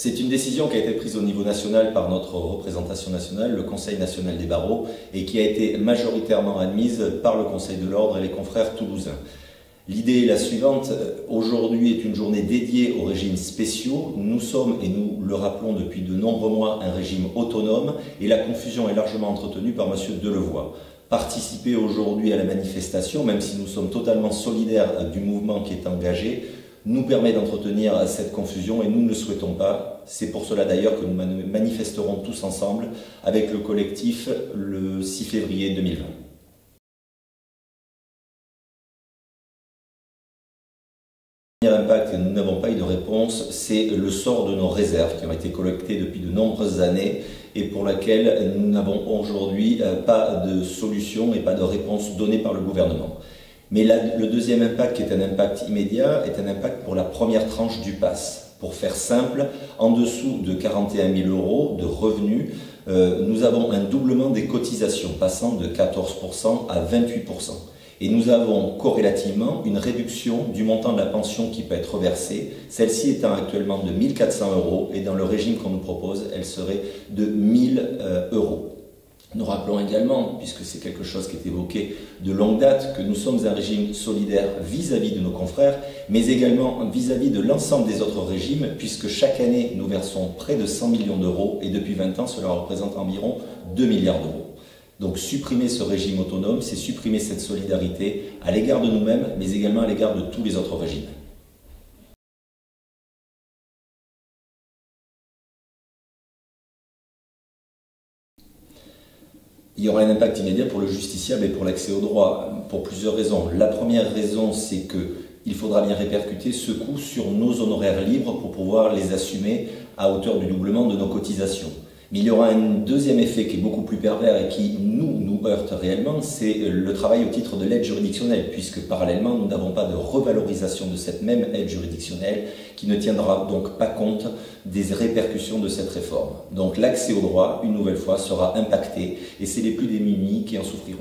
C'est une décision qui a été prise au niveau national par notre représentation nationale, le Conseil national des barreaux, et qui a été majoritairement admise par le Conseil de l'Ordre et les confrères toulousains. L'idée est la suivante, aujourd'hui est une journée dédiée aux régimes spéciaux. Nous sommes, et nous le rappelons depuis de nombreux mois, un régime autonome, et la confusion est largement entretenue par M. Delevoye. Participer aujourd'hui à la manifestation, même si nous sommes totalement solidaires du mouvement qui est engagé, nous permet d'entretenir cette confusion et nous ne le souhaitons pas. C'est pour cela d'ailleurs que nous manifesterons tous ensemble avec le collectif le 6 février 2020. Le premier impact, et nous n'avons pas eu de réponse, c'est le sort de nos réserves qui ont été collectées depuis de nombreuses années et pour laquelle nous n'avons aujourd'hui pas de solution et pas de réponse donnée par le gouvernement. Mais le deuxième impact, qui est un impact immédiat, est un impact pour la première tranche du PASS. Pour faire simple, en dessous de 41 000 € de revenus, nous avons un doublement des cotisations, passant de 14% à 28%. Et nous avons corrélativement une réduction du montant de la pension qui peut être reversée, celle-ci étant actuellement de 1 400 € et dans le régime qu'on nous propose, elle serait de 1 000 €. Nous rappelons également, puisque c'est quelque chose qui est évoqué de longue date, que nous sommes un régime solidaire vis-à-vis de nos confrères, mais également vis-à-vis de l'ensemble des autres régimes, puisque chaque année nous versons près de 100 millions d'euros et depuis 20 ans cela représente environ 2 milliards d'euros. Donc supprimer ce régime autonome, c'est supprimer cette solidarité à l'égard de nous-mêmes, mais également à l'égard de tous les autres régimes. Il y aura un impact immédiat pour le justiciable et pour l'accès au droit, pour plusieurs raisons. La première raison, c'est qu'il faudra bien répercuter ce coût sur nos honoraires libres pour pouvoir les assumer à hauteur du doublement de nos cotisations. Mais il y aura un deuxième effet qui est beaucoup plus pervers et qui nous heurte réellement, c'est le travail au titre de l'aide juridictionnelle, puisque parallèlement nous n'avons pas de revalorisation de cette même aide juridictionnelle qui ne tiendra donc pas compte des répercussions de cette réforme. Donc l'accès au droit, une nouvelle fois, sera impacté et c'est les plus démunis qui en souffriront.